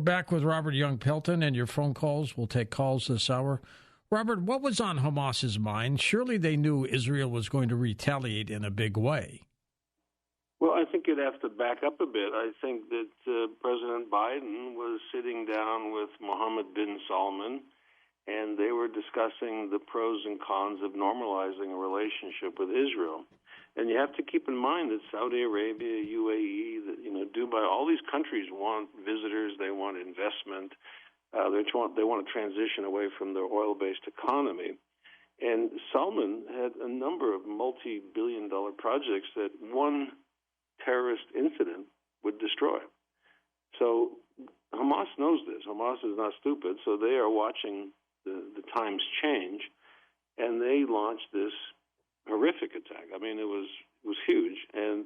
We're back with Robert Young Pelton and your phone calls. We'll take calls this hour. Robert, what was on Hamas's mind? Surely they knew Israel was going to retaliate in a big way. Well, I think you'd have to back up a bit. I think that President Biden was sitting down with Mohammed bin Salman, and they were discussing the pros and cons of normalizing a relationship with Israel. And you have to keep in mind that Saudi Arabia, UAE, Dubai, all these countries want visitors, they want investment, they want to transition away from their oil-based economy. And Salman had a number of multi-billion-dollar projects that one terrorist incident would destroy. So Hamas knows this. Hamas is not stupid, so they are watching the times change, and they launched this horrific attack. I mean, it was huge, and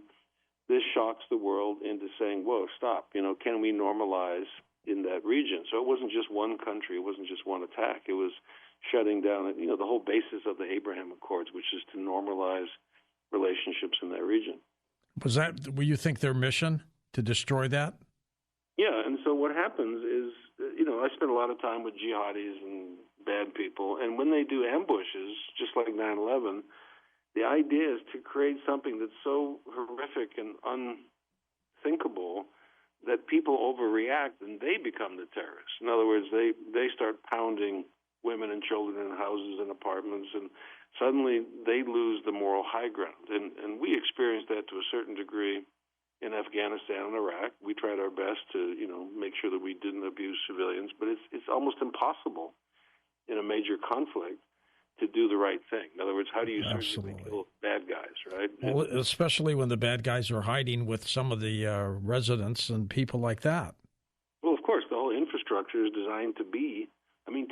this shocks the world into saying, whoa, stop, can we normalize in that region? So it wasn't just one country, it wasn't just one attack, it was shutting down, the whole basis of the Abraham Accords, which is to normalize relationships in that region. Will you think their mission to destroy that? Yeah, and so what happens is, I spend a lot of time with jihadis and bad people, and when they do ambushes, just like 9/11, the idea is to create something that's so horrific and unthinkable that people overreact and they become the terrorists. In other words, they start pounding women and children in houses and apartments, and suddenly they lose the moral high ground. And we experienced that to a certain degree in Afghanistan and Iraq. We tried our best to, make sure that we didn't abuse civilians, but it's almost impossible in a major conflict to do the right thing. In other words, how do you surgically kill bad guys, right? Well, especially when the bad guys are hiding with some of the residents and people like that. Well, of course, the whole infrastructure is designed to be,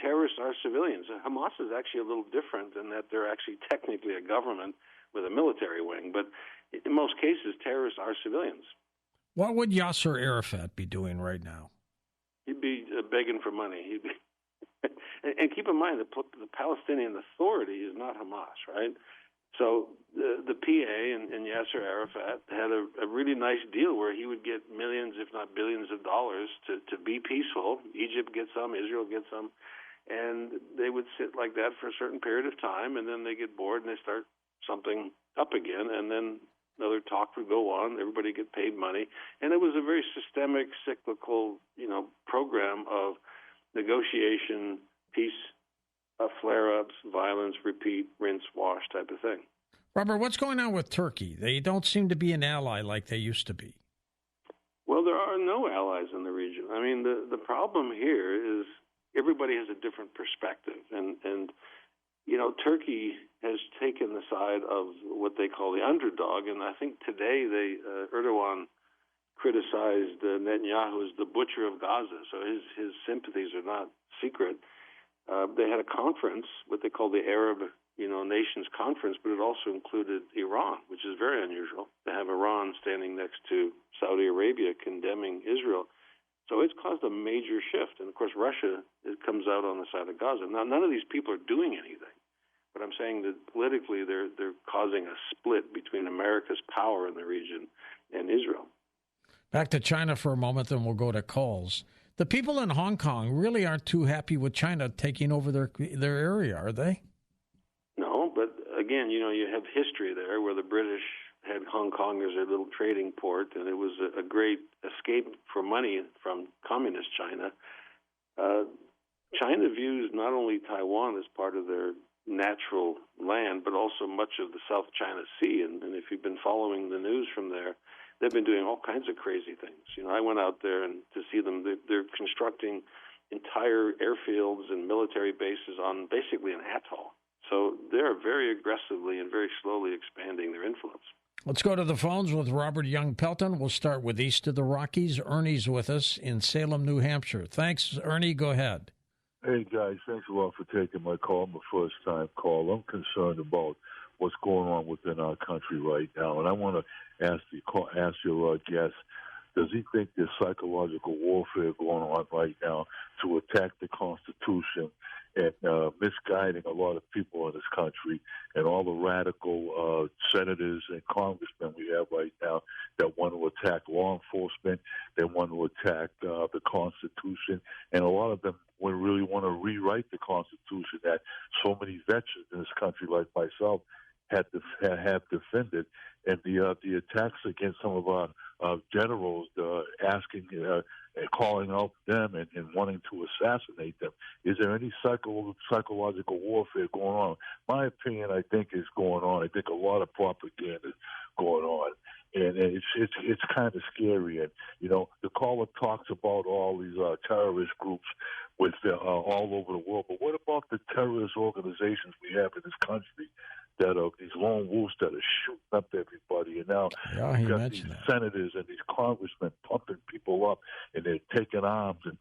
terrorists are civilians. Hamas is actually a little different in that they're actually technically a government with a military wing, but in most cases, terrorists are civilians. What would Yasser Arafat be doing right now? He'd be begging for money. And keep in mind, the Palestinian Authority is not Hamas, right? So the PA and Yasser Arafat had a really nice deal where he would get millions, if not billions of dollars to be peaceful. Egypt gets some, Israel gets some. And they would sit like that for a certain period of time, and then they get bored and they start something up again, and then another talk would go on. Everybody get paid money. And it was a very systemic, cyclical, program of negotiation, peace, flare-ups, violence, repeat, rinse, wash type of thing. Robert, what's going on with Turkey? They don't seem to be an ally like they used to be. Well, there are no allies in the region. The problem here is everybody has a different perspective. And Turkey has taken the side of what they call the underdog. And I think today Erdogan criticized Netanyahu as the butcher of Gaza. So his sympathies are not secret. They had a conference, what they call the Arab, Nations Conference, but it also included Iran, which is very unusual to have Iran standing next to Saudi Arabia condemning Israel. So it's caused a major shift. And of course, Russia comes out on the side of Gaza. Now, none of these people are doing anything, but I'm saying that politically they're causing a split between America's power in the region and Israel. Back to China for a moment, then we'll go to calls. The people in Hong Kong really aren't too happy with China taking over their area, are they? No, but again, you have history there where the British had Hong Kong as their little trading port, and it was a great escape for money from communist China. China views not only Taiwan as part of their natural land, but also much of the South China Sea. And if you've been following the news from there, they've been doing all kinds of crazy things. I went out there and to see them. They're constructing entire airfields and military bases on basically an atoll. So they're very aggressively and very slowly expanding their influence. Let's go to the phones with Robert Young Pelton. We'll start with east of the Rockies. Ernie's with us in Salem, New Hampshire. Thanks, Ernie. Go ahead. Hey, guys. Thanks a lot for taking my call. I'm a first-time caller. I'm concerned about what's going on within our country right now. And I want to ask your guest, Does he think there's psychological warfare going on right now to attack the Constitution and misguiding a lot of people in this country, and all the radical senators and congressmen we have right now that want to attack law enforcement, they want to attack the Constitution, and a lot of them really want to rewrite the Constitution that so many veterans in this country, like myself, have defended, and the attacks against some of our generals, asking, calling out them and wanting to assassinate them. Is there any psychological warfare going on? My opinion, I think, is going on. I think a lot of propaganda is going on. And it's kind of scary. And, you know, the caller talks about all these terrorist groups with all over the world. But what about the terrorist organizations we have in this country that are these lone wolves that are shooting up everybody? And now you've got these senators and these congressmen pumping people up, and they're taking arms and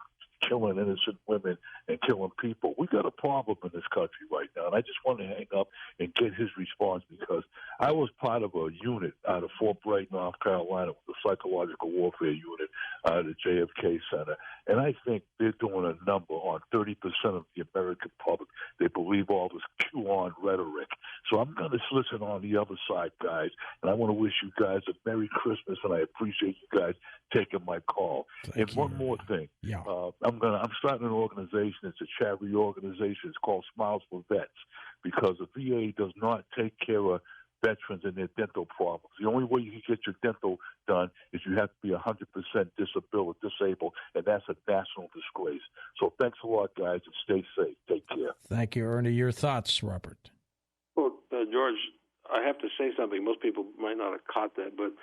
killing innocent women and killing people. We got a problem in this country right now, and I just want to hang up and get his response, because I was part of a unit out of Fort Bragg, North Carolina, with the psychological warfare unit out of the JFK Center, and I think they're doing a number on 30% of the American public. They believe all this QAnon rhetoric. So I'm going to listen on the other side, guys, and I want to wish you guys a Merry Christmas, and I appreciate you guys taking my call. Thank you. One more thing. Yeah. I'm starting an organization. It's a charity organization. It's called Smiles for Vets, because the VA does not take care of veterans and their dental problems. The only way you can get your dental done is you have to be 100% disabled, and that's a national disgrace. So thanks a lot, guys, and stay safe. Take care. Thank you, Ernie. Your thoughts, Robert? Well, George, I have to say something. Most people might not have caught that, but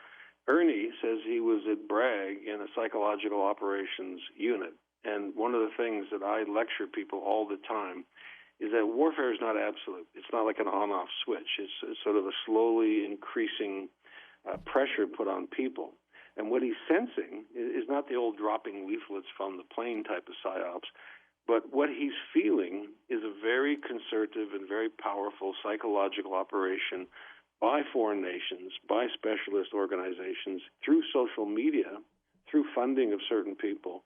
Ernie says he was at Bragg in a psychological operations unit. And one of the things that I lecture people all the time is that warfare is not absolute. It's not like an on-off switch. It's sort of a slowly increasing pressure put on people. And what he's sensing is not the old dropping leaflets from the plane type of psyops, but what he's feeling is a very concerted and very powerful psychological operation by foreign nations, by specialist organizations, through social media, through funding of certain people,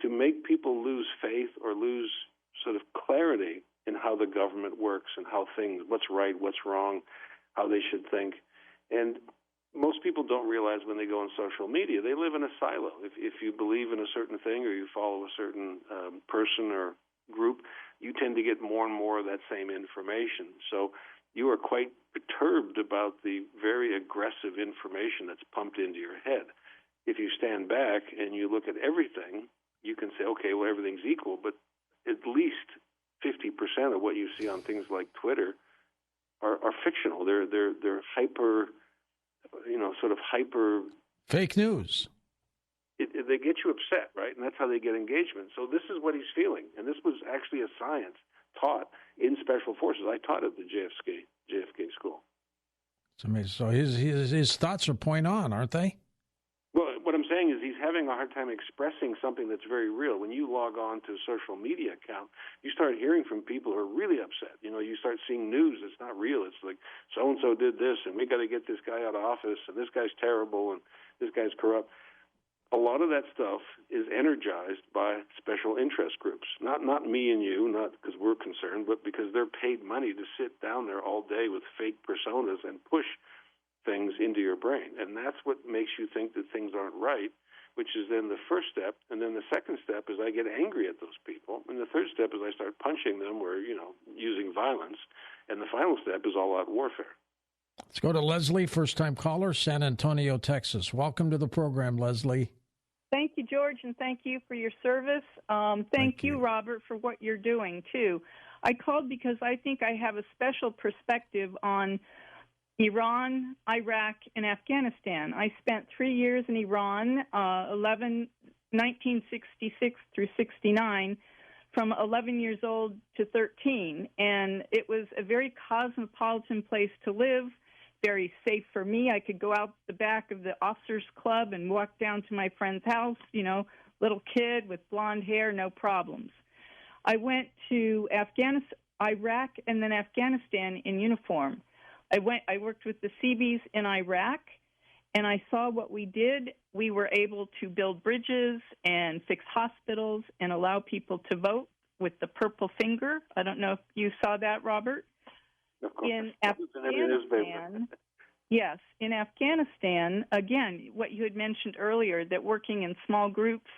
to make people lose faith or lose sort of clarity in how the government works and how things, what's right, what's wrong, how they should think. And most people don't realize when they go on social media, they live in a silo. If you believe in a certain thing or you follow a certain person or group, you tend to get more and more of that same information. So you are quite perturbed about the very aggressive information that's pumped into your head. If you stand back and you look at everything, you can say, okay, well, everything's equal, but at least 50% of what you see on things like Twitter are fictional. They're hyper, sort of hyper fake news. They get you upset, right? And that's how they get engagement. So this is what he's feeling, and this was actually a science taught in Special Forces. I taught at the JFK school. It's amazing. So his thoughts are point on, aren't they? Well, what I'm saying is he's having a hard time expressing something that's very real. When you log on to a social media account, you start hearing from people who are really upset. You start seeing news that's not real. It's like, so-and-so did this, and we got to get this guy out of office, and this guy's terrible, and this guy's corrupt. A lot of that stuff is energized by special interest groups. Not me and you, not because we're concerned, but because they're paid money to sit down there all day with fake personas and push things into your brain. And that's what makes you think that things aren't right, which is then the first step. And then the second step is I get angry at those people. And the third step is I start punching them or, using violence. And the final step is all-out warfare. Let's go to Leslie, first-time caller, San Antonio, Texas. Welcome to the program, Leslie. Thank you, George, and thank you for your service. Thank you, Robert, for what you're doing, too. I called because I think I have a special perspective on Iran, Iraq, and Afghanistan. I spent 3 years in Iran, 1966 through 69, from 11 years old to 13, and it was a very cosmopolitan place to live, very safe for me. I could go out the back of the officers' club and walk down to my friend's house, little kid with blonde hair, no problems. I went to Iraq and then Afghanistan in uniform. I worked with the Seabees in Iraq, and I saw what we did we were able to build bridges and fix hospitals and allow people to vote with the purple finger. I don't know if you saw that, Robert. Of course. In Afghanistan, yes, in Afghanistan, again, what you had mentioned earlier, that working in small groups,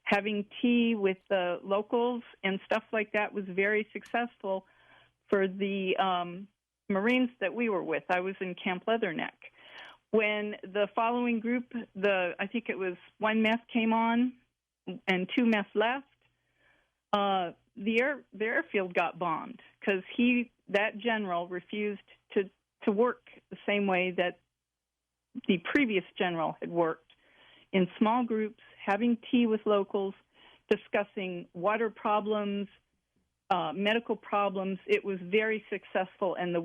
having tea with the locals and stuff like that was very successful for the Marines that we were with. I was in Camp Leatherneck. When the following group, I think it was 1 meth came on and 2 meth left, the airfield got bombed because that general refused to work the same way that the previous general had worked, in small groups, having tea with locals, discussing water problems, medical problems. It was very successful, and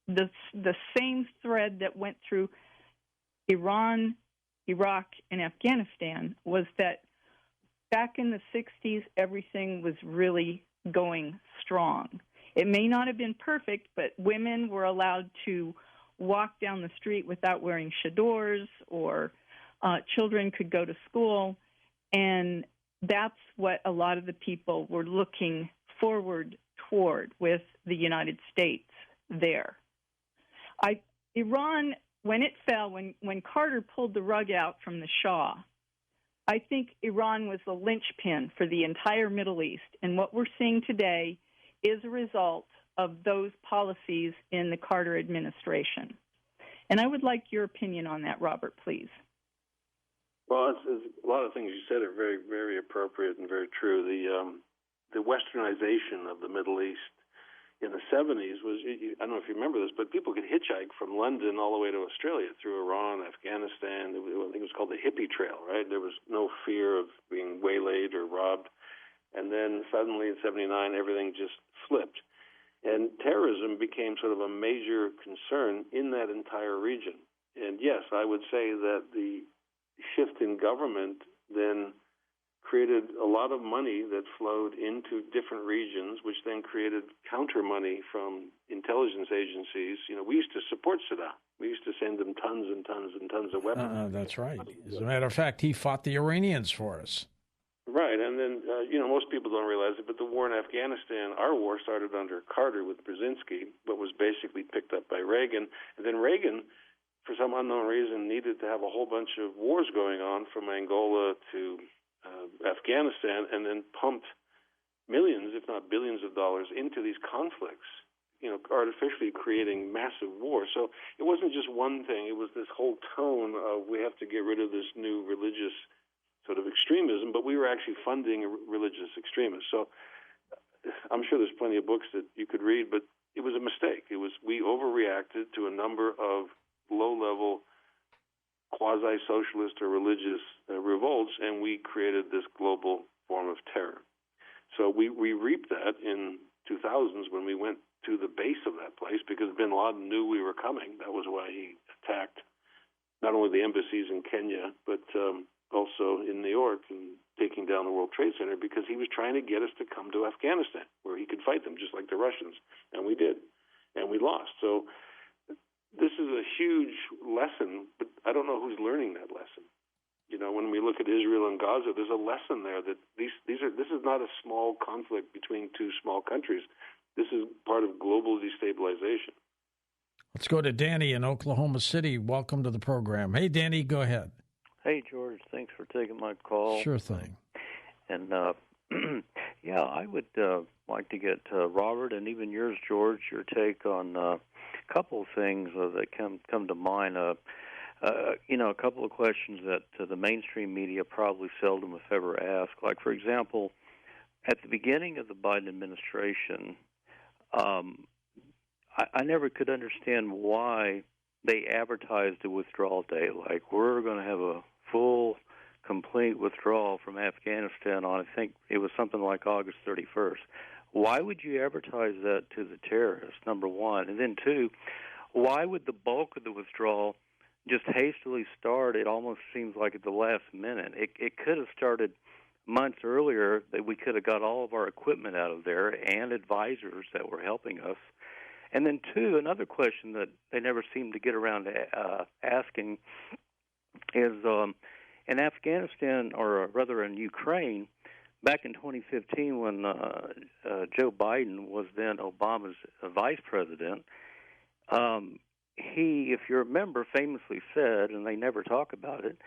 the same thread that went through Iran, Iraq, and Afghanistan was that back in the 60s, everything was really going strong. It may not have been perfect, but women were allowed to walk down the street without wearing chadors, or children could go to school, and that's what a lot of the people were looking forward toward with the United States there. Iran, when it fell, when Carter pulled the rug out from the Shah, I think Iran was the linchpin for the entire Middle East, and what we're seeing today is a result of those policies in the Carter administration. And I would like your opinion on that, Robert, please. Well, a lot of things you said are very, very appropriate and very true. The westernization of the Middle East in the 70s was, I don't know if you remember this, but people could hitchhike from London all the way to Australia through Iran, Afghanistan. I think it was called the hippie trail, right? There was no fear of being waylaid or robbed. And then suddenly in 79, everything just flipped. And terrorism became sort of a major concern in that entire region. And yes, I would say that the shift in government then created a lot of money that flowed into different regions, which then created counter money from intelligence agencies. We used to support Saddam. We used to send them tons and tons and tons of weapons. That's right. As a matter of fact, he fought the Iranians for us. Right, and then, most people don't realize it, but the war in Afghanistan, our war started under Carter with Brzezinski, but was basically picked up by Reagan. And then Reagan, for some unknown reason, needed to have a whole bunch of wars going on from Angola to Afghanistan, and then pumped millions, if not billions of dollars into these conflicts, artificially creating massive war. So it wasn't just one thing. It was this whole tone of we have to get rid of this new religious sort of extremism, but we were actually funding religious extremists. So I'm sure there's plenty of books that you could read, but it was a mistake. We overreacted to a number of low-level quasi-socialist or religious revolts, and we created this global form of terror. So we reaped that in 2000s when we went to the base of that place, because bin Laden knew we were coming. That was why he attacked not only the embassies in Kenya, but also in New York, and taking down the World Trade Center, because he was trying to get us to come to Afghanistan, where he could fight them, just like the Russians. And we did. And we lost. So this is a huge lesson, but I don't know who's learning that lesson. When we look at Israel and Gaza, there's a lesson there that this is not a small conflict between two small countries. This is part of global destabilization. Let's go to Danny in Oklahoma City. Welcome to the program. Hey, Danny, go ahead. Hey, George. Thanks for taking my call. Sure thing. And, I would like to get Robert, and even yours, George, your take on a couple of things that come to mind. A couple of questions that the mainstream media probably seldom, if ever, ask. Like, for example, at the beginning of the Biden administration, I never could understand why they advertised a withdrawal date. Like, we're going to have a full, complete withdrawal from Afghanistan on, I think it was something like August 31st. Why would you advertise that to the terrorists, number one? And then two, why would the bulk of the withdrawal just hastily start? It almost seems like at the last minute. It could have started months earlier, that we could have got all of our equipment out of there and advisors that were helping us. And then two, another question that they never seem to get around to asking, is in Afghanistan, or rather in Ukraine, back in 2015 when Joe Biden was then Obama's vice president, he, if you remember, famously said, and they never talk about it,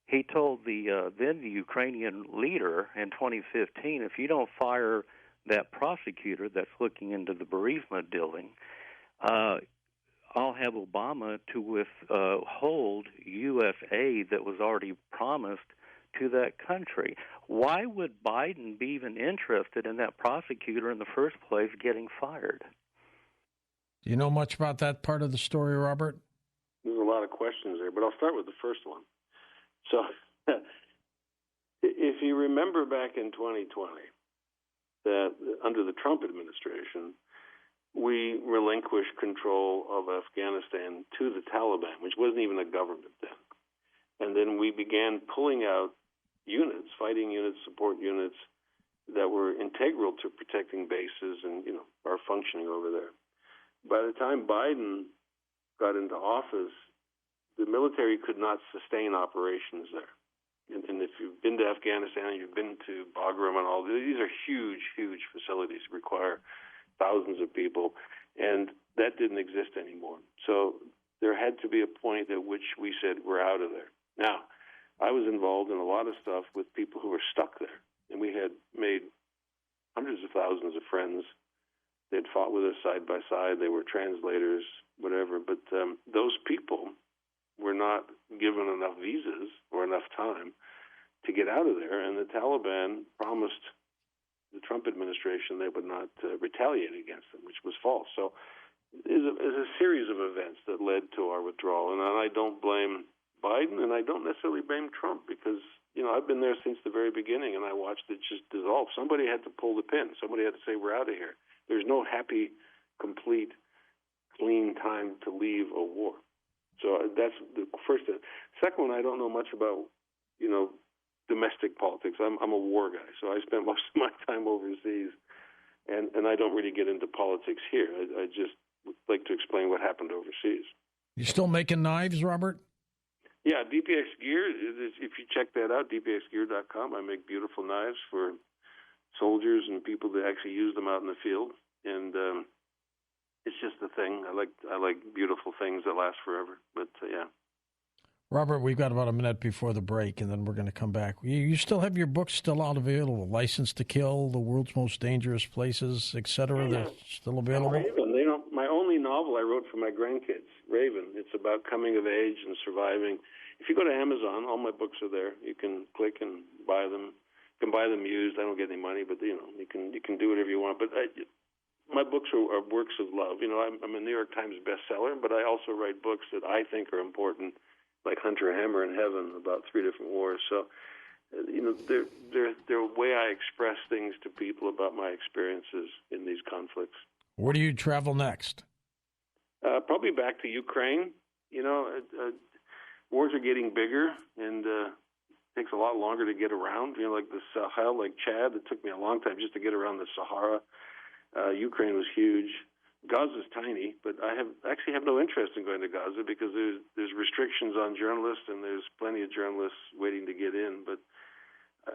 he told the then Ukrainian leader in 2015, if you don't fire that prosecutor that's looking into the bereavement dealing, I'll have Obama to withhold U.S. aid that was already promised to that country. Why would Biden be even interested in that prosecutor in the first place getting fired? Do you know much about that part of the story, Robert? There's a lot of questions there, but I'll start with the first one. So if you remember back in 2020, that under the Trump administration, we relinquished control of Afghanistan to the Taliban, which wasn't even a government then. And then we began pulling out units, fighting units, support units that were integral to protecting bases and, our functioning over there. By the time Biden got into office, the military could not sustain operations there. And if you've been to Afghanistan, you've been to Bagram and all, these are huge, huge facilities, require thousands of people, and that didn't exist anymore. So there had to be a point at which we said, we're out of there. Now, I was involved in a lot of stuff with people who were stuck there, and we had made hundreds of thousands of friends. They'd fought with us side by side. They were translators, whatever. But those people were not given enough visas or enough time to get out of there, and the Taliban promised the Trump administration they would not retaliate against them, which was false. So it was a series of events that led to our withdrawal, and I don't blame Biden, and I don't necessarily blame Trump, because I've been there since the very beginning, and I watched it just dissolve. Somebody had to pull the pin. Somebody had to say, we're out of here. There's no happy, complete, clean time to leave a war. So that's the first thing. Second one, I don't know much about, domestic politics. I'm a war guy, so I spent most of my time overseas, and I don't really get into politics here. I just would like to explain what happened overseas. You still making knives, Robert? Yeah, DPX Gear, if you check that out, dpxgear.com, I make beautiful knives for soldiers and people that actually use them out in the field, and it's just a thing. I like beautiful things that last forever, but yeah. Robert, we've got about a minute before the break, and then we're going to come back. You still have your books still out available, License to Kill, The World's Most Dangerous Places, etc. They're still available? Raven, my only novel I wrote for my grandkids, Raven. It's about coming of age and surviving. If you go to Amazon, all my books are there. You can click and buy them. You can buy them used. I don't get any money, but you can do whatever you want. But my books are works of love. I'm a New York Times bestseller, but I also write books that I think are important, like Hunter Hammer in Heaven, about 3 different wars. So, they're a way I express things to people about my experiences in these conflicts. Where do you travel next? Probably back to Ukraine. Wars are getting bigger, and it takes a lot longer to get around. Like the Sahel, like Chad, it took me a long time just to get around the Sahara. Ukraine was huge. Gaza's tiny, but I actually have no interest in going to Gaza because there's restrictions on journalists, and there's plenty of journalists waiting to get in. But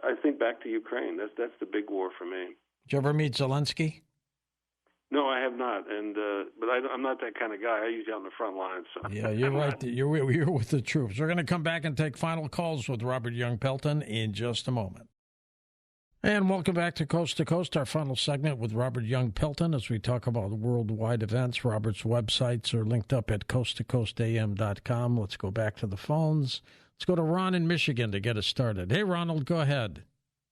I think back to Ukraine. That's the big war for me. Did you ever meet Zelensky? No, I have not, and but I'm not that kind of guy. I usually out on the front lines. So. Yeah, you're right. You're with the troops. We're going to come back and take final calls with Robert Young Pelton in just a moment. And welcome back to Coast, our final segment with Robert Young Pelton as we talk about worldwide events. Robert's websites are linked up at coasttocoastam.com. Let's go back to the phones. Let's go to Ron in Michigan to get us started. Hey, Ronald, go ahead.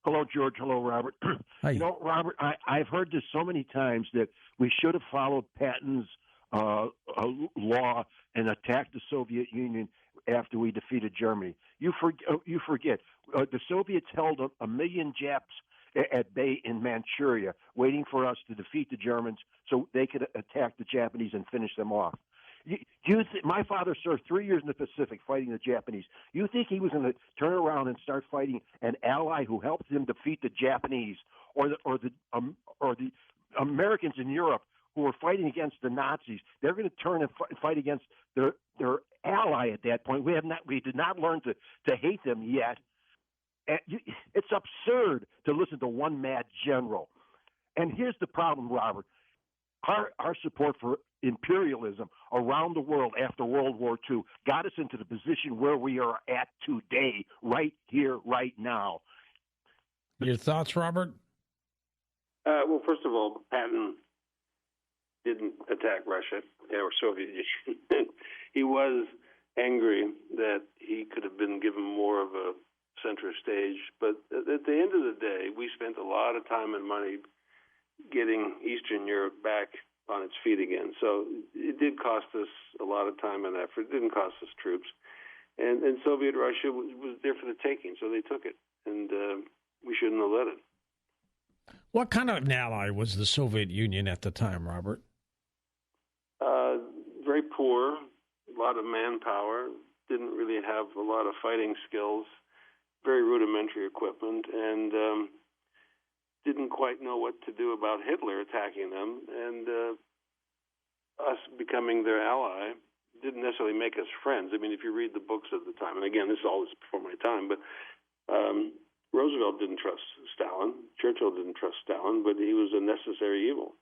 Hello, George. Hello, Robert. Hi. Robert, I've heard this so many times that we should have followed Patton's law and attacked the Soviet Union after we defeated Germany. You forget. The Soviets held a million Japs at bay in Manchuria, waiting for us to defeat the Germans so they could attack the Japanese and finish them off. My father served 3 years in the Pacific fighting the Japanese. You think he was going to turn around and start fighting an ally who helped him defeat the Japanese, or the Americans in Europe who were fighting against the Nazis? They're going to turn and fight against their ally at that point. We did not learn to hate them yet. And it's absurd to listen to one mad general. And here's the problem, Robert. Our support for imperialism around the world after World War II got us into the position where we are at today, right here, right now. Your thoughts, Robert? Well, first of all, Patton didn't attack Russia or Soviet Union. He was angry that he could have been given more of a center stage. But at the end of the day, we spent a lot of time and money getting Eastern Europe back on its feet again. So it did cost us a lot of time and effort. It didn't cost us troops. And Soviet Russia was there for the taking, so they took it. And we shouldn't have let it. What kind of an ally was the Soviet Union at the time, Robert? Very poor, a lot of manpower, didn't really have a lot of fighting skills, very rudimentary equipment, and didn't quite know what to do about Hitler attacking them. And us becoming their ally didn't necessarily make us friends. I mean, if you read the books of the time, and again, this is all before my time, but Roosevelt didn't trust Stalin. Churchill didn't trust Stalin, but he was a necessary evil.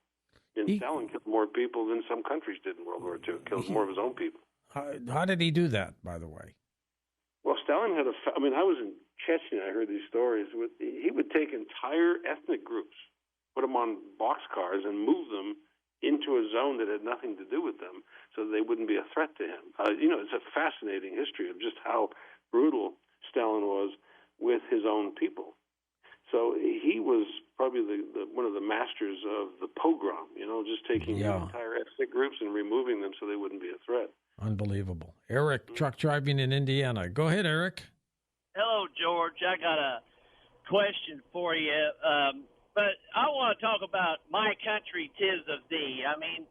And Stalin killed more people than some countries did in World War II. Killed more of his own people. How did he do that, by the way? Well, Stalin had I was in Chechnya. I heard these stories. He would take entire ethnic groups, put them on boxcars, and move them into a zone that had nothing to do with them, so that they wouldn't be a threat to him. It's a fascinating history of just how brutal Stalin was with his own people. So he was probably one of the masters of the pogrom, just taking entire ethnic groups and removing them so they wouldn't be a threat. Unbelievable. Eric, truck driving in Indiana. Go ahead, Eric. Hello, George. I got a question for you, but I want to talk about my country, 'tis of thee. I mean,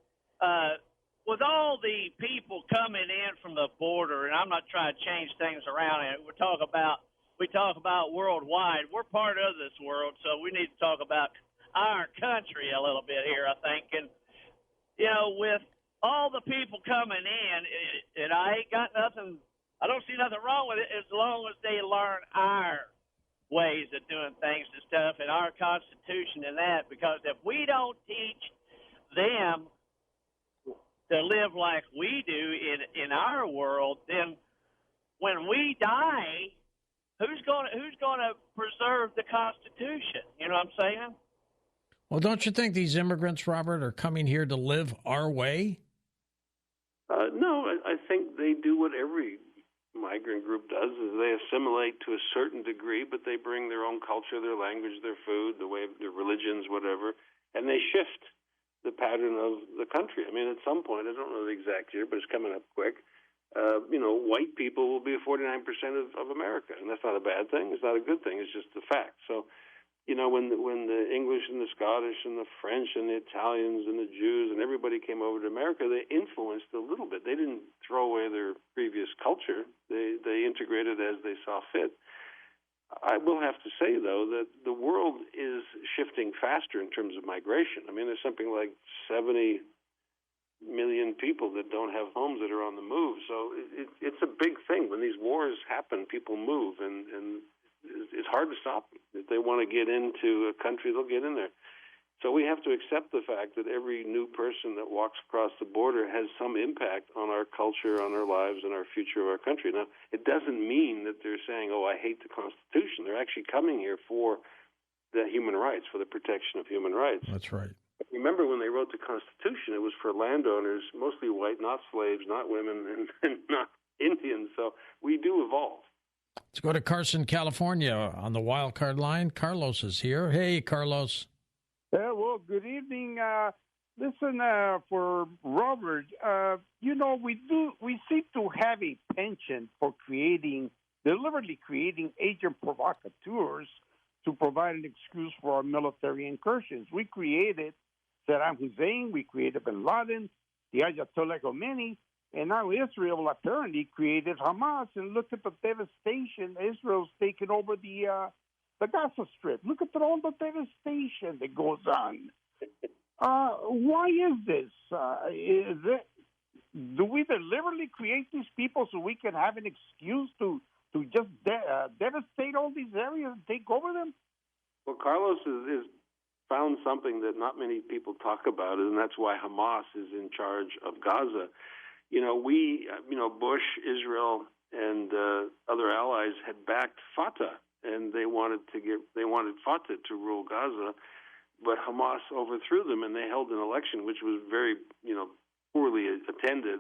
with all the people coming in from the border, and I'm not trying to change things around, and we talk about worldwide. We're part of this world, so we need to talk about our country a little bit here, I think. And, with all the people coming in, and I ain't got nothing, I don't see nothing wrong with it as long as they learn our ways of doing things and stuff and our Constitution and that, because if we don't teach them to live like we do in our world, then when we die, who's going to preserve the Constitution? You know what I'm saying? Well, don't you think these immigrants, Robert, are coming here to live our way? No, I think they do what every migrant group does, is they assimilate to a certain degree, but they bring their own culture, their language, their food, the way their religions, whatever, and they shift the pattern of the country. I mean, at some point, I don't know the exact year, but it's coming up quick. White people will be 49% of America, and that's not a bad thing. It's not a good thing. It's just a fact. So, when the English and the Scottish and the French and the Italians and the Jews and everybody came over to America, they influenced a little bit. They didn't throw away their previous culture. They integrated as they saw fit. I will have to say, though, that the world is shifting faster in terms of migration. I mean, there's something like 70 million people that don't have homes that are on the move. So it's a big thing. When these wars happen, people move, and it's hard to stop them. If they want to get into a country, they'll get in there. So we have to accept the fact that every new person that walks across the border has some impact on our culture, on our lives, and our future of our country. Now, it doesn't mean that they're saying, I hate the Constitution. They're actually coming here for the human rights, for the protection of human rights. That's right. Remember, when they wrote the Constitution, it was for landowners, mostly white, not slaves, not women, and not Indians. So we do evolve. Let's go to Carson, California on the wild card line. Carlos is here. Hey, Carlos. Well, good evening. Listen, for Robert, we seem to have a penchant for deliberately creating agent provocateurs to provide an excuse for our military incursions. We created Saddam Hussein, we created bin Laden, the Ayatollah Khomeini, and now Israel apparently created Hamas. And look at the devastation Israel's taken over the Gaza Strip. Look at all the devastation that goes on. Why is this? do we deliberately create these people so we can have an excuse to just devastate all these areas and take over them? Well, Carlos is found something that not many people talk about, and that's why Hamas is in charge of Gaza. Bush, Israel, and other allies had backed Fatah, and they wanted Fatah to rule Gaza, but Hamas overthrew them, and they held an election which was very, poorly attended,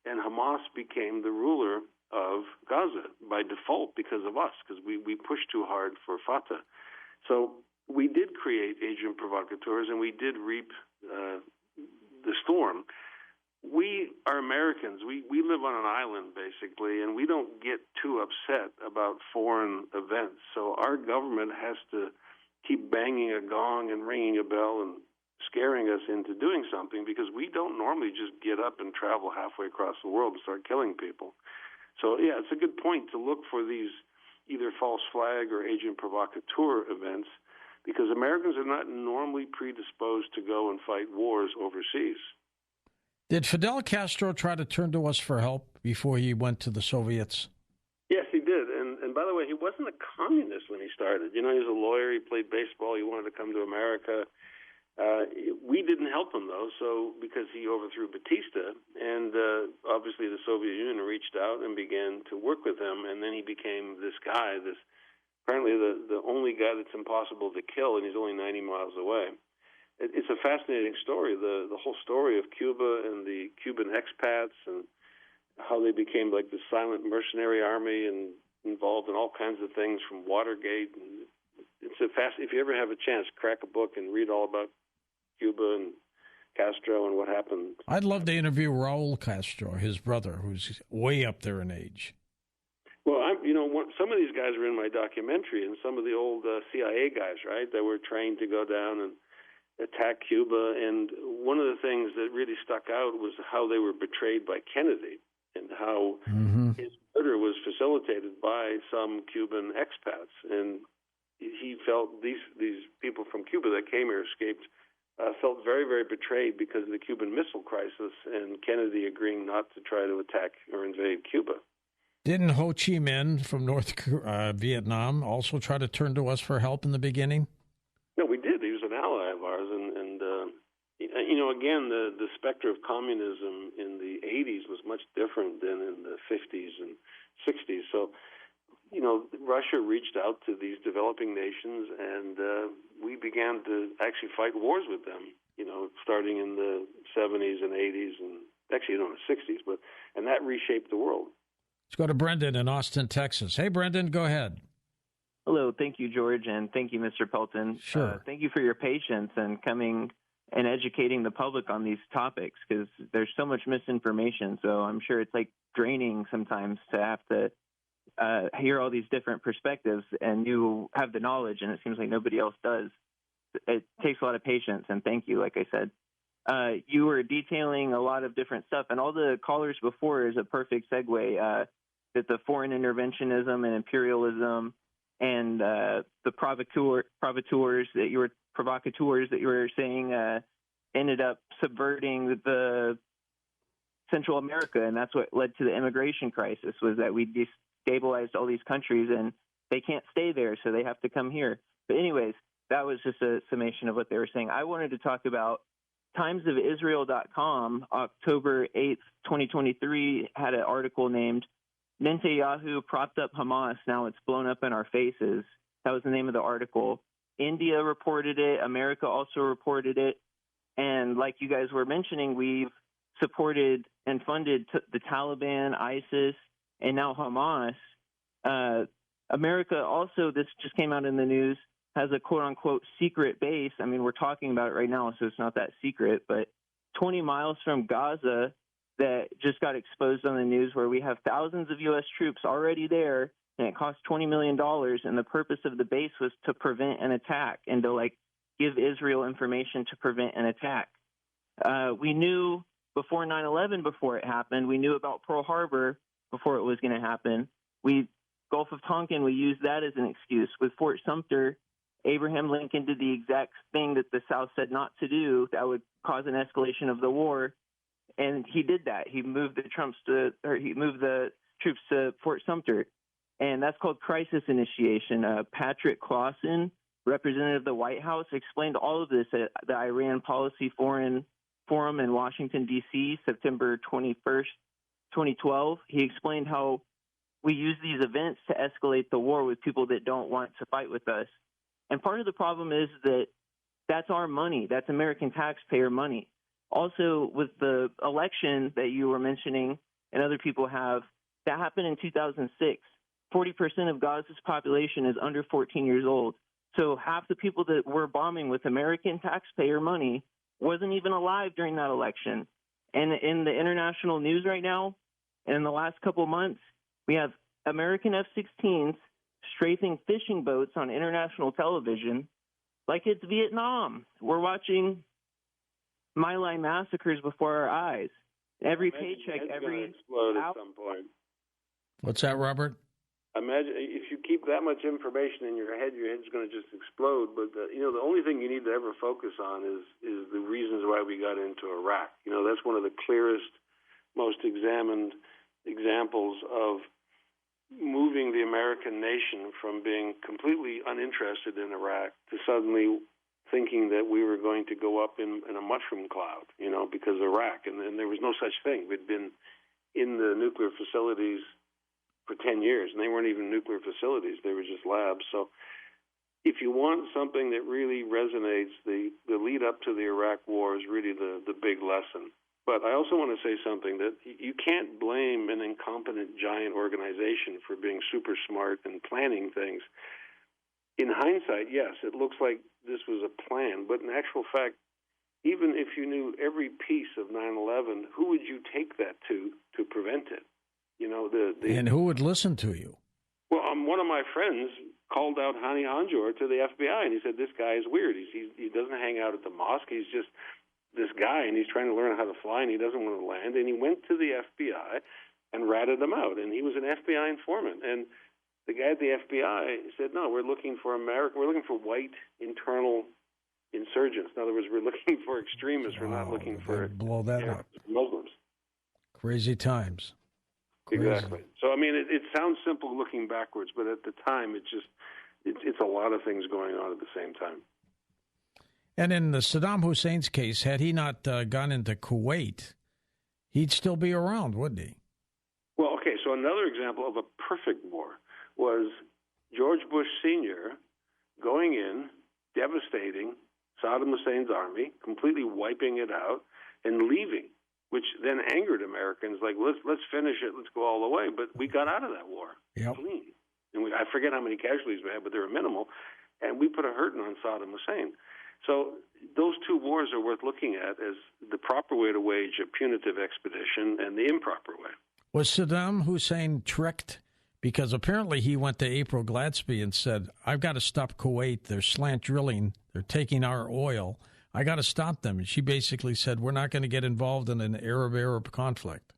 and Hamas became the ruler of Gaza by default because of us, because we pushed too hard for Fatah. So we did create agent provocateurs, and we did reap the storm. We are Americans. We live on an island, basically, and we don't get too upset about foreign events. So our government has to keep banging a gong and ringing a bell and scaring us into doing something, because we don't normally just get up and travel halfway across the world and start killing people. So, yeah, it's a good point to look for these either false flag or agent provocateur events, because Americans are not normally predisposed to go and fight wars overseas. Did Fidel Castro try to turn to us for help before he went to the Soviets? Yes, he did. And by the way, he wasn't a communist when he started. He was a lawyer. He played baseball. He wanted to come to America. We didn't help him, though, because he overthrew Batista. And obviously the Soviet Union reached out and began to work with him. And then he became this guy, apparently the only guy that's impossible to kill, and he's only 90 miles away. It's a fascinating story, the whole story of Cuba and the Cuban expats and how they became like the silent mercenary army and involved in all kinds of things from Watergate. And if you ever have a chance, crack a book and read all about Cuba and Castro and what happened. I'd love to interview Raul Castro, his brother, who's way up there in age. Well, some of these guys were in my documentary, and some of the old CIA guys, right, that were trained to go down and attack Cuba. And one of the things that really stuck out was how they were betrayed by Kennedy and how his murder was facilitated by some Cuban expats. And he felt these people from Cuba that came here, escaped, felt very, very betrayed because of the Cuban Missile Crisis and Kennedy agreeing not to try to attack or invade Cuba. Didn't Ho Chi Minh from North Vietnam also try to turn to us for help in the beginning? No, we did. He was an ally of ours. And again, the specter of communism in the 80s was much different than in the 50s and 60s. So, Russia reached out to these developing nations, and we began to actually fight wars with them, starting in the 70s and 80s and actually, in the 60s. And that reshaped the world. Let's go to Brendan in Austin, Texas. Hey, Brendan, go ahead. Hello. Thank you, George, and thank you, Mr. Pelton. Sure. Thank you for your patience and coming and educating the public on these topics, because there's so much misinformation. So I'm sure it's like draining sometimes to have to hear all these different perspectives, and you have the knowledge, and it seems like nobody else does. It takes a lot of patience, and thank you, like I said. You were detailing a lot of different stuff, and all the callers before is a perfect segue, that the foreign interventionism and imperialism and the provocateurs that you were saying ended up subverting the Central America, and that's what led to the immigration crisis, was that we destabilized all these countries, and they can't stay there, so they have to come here. But anyways, that was just a summation of what they were saying. I wanted to talk about timesofisrael.com, October 8th, 2023, had an article named Netanyahu propped up Hamas, now it's blown up in our faces. That was the name of the article. India reported it. America also reported it. And like you guys were mentioning, we've supported and funded the Taliban, ISIS, and now Hamas. America also, this just came out in the news, has a quote-unquote secret base. I mean, we're talking about it right now, so it's not that secret, but 20 miles from Gaza that just got exposed on the news, where we have thousands of U.S. troops already there, and it cost $20 million, and the purpose of the base was to prevent an attack and to, give Israel information to prevent an attack. We knew before 9/11, before it happened, we knew about Pearl Harbor before it was going to happen. Gulf of Tonkin, we used that as an excuse. With Fort Sumter, Abraham Lincoln did the exact thing that the South said not to do that would cause an escalation of the war. And he did that. He moved the troops to Fort Sumter, and that's called crisis initiation. Patrick Clausen, representative of the White House, explained all of this at the Iran Policy Forum in Washington, D.C., September 21st, 2012. He explained how we use these events to escalate the war with people that don't want to fight with us. And part of the problem is that that's our money. That's American taxpayer money. Also, with the election that you were mentioning and other people have, that happened in 2006. 40% of Gaza's population is under 14 years old. So half the people that were bombing with American taxpayer money wasn't even alive during that election. And in the international news right now, and in the last couple of months, we have American F-16s strafing fishing boats on international television like it's Vietnam. We're watching My Lai massacres before our eyes. Every paycheck, every explode at some point. What's that, Robert? Imagine if you keep that much information in your head's going to just explode. But the only thing you need to ever focus on is the reasons why we got into Iraq. That's one of the clearest, most examined examples of moving the American nation from being completely uninterested in Iraq to suddenly thinking that we were going to go up in a mushroom cloud, because of Iraq. And there was no such thing. We'd been in the nuclear facilities for 10 years, and they weren't even nuclear facilities. They were just labs. So if you want something that really resonates, the lead up to the Iraq war is really the big lesson. But I also want to say something that you can't blame an incompetent giant organization for being super smart and planning things. In hindsight, yes, it looks like this was a plan, but in actual fact, even if you knew every piece of 9/11, who would you take that to prevent it? And who would listen to you? Well, one of my friends called out Hani Hanjour to the FBI, and he said, this guy is weird. He doesn't hang out at the mosque. He's just this guy, and he's trying to learn how to fly, and he doesn't want to land. And he went to the FBI and ratted them out, and he was an FBI informant. And the guy at the FBI said, no, we're looking for white internal insurgents. In other words, we're looking for extremists. We're not looking for blow that up. Muslims. Crazy times. Crazy. Exactly. So, I mean, it sounds simple looking backwards, but at the time, it's a lot of things going on at the same time. And in the Saddam Hussein's case, had he not gone into Kuwait, he'd still be around, wouldn't he? Well, okay, so another example of a perfect war was George Bush Sr. going in, devastating Saddam Hussein's army, completely wiping it out, and leaving, which then angered Americans, like, let's finish it, let's go all the way. But we got out of that war clean. And I forget how many casualties we had, but they were minimal, and we put a hurting on Saddam Hussein. So those two wars are worth looking at as the proper way to wage a punitive expedition and the improper way. Was Saddam Hussein tricked? Because apparently he went to April Gladsby and said, I've got to stop Kuwait. They're slant drilling. They're taking our oil. I got to stop them. And she basically said, we're not going to get involved in an Arab conflict.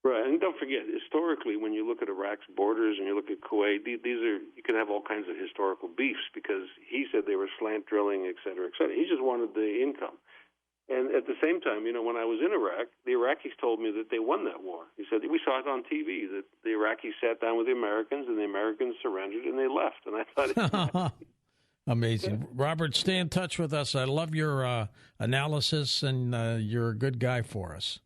Right. And don't forget, historically, when you look at Iraq's borders and you look at Kuwait, you can have all kinds of historical beefs because he said they were slant drilling, et cetera, et cetera. He just wanted the income. And at the same time, when I was in Iraq, the Iraqis told me that they won that war. He said, we saw it on TV, that the Iraqis sat down with the Americans and the Americans surrendered and they left. And I thought... Amazing. Robert, stay in touch with us. I love your analysis, and you're a good guy for us.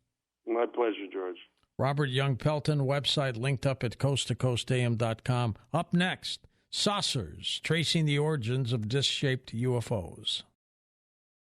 My pleasure, George. Robert Young Pelton, website linked up at coasttocoastam.com. Up next, saucers, tracing the origins of disc-shaped UFOs.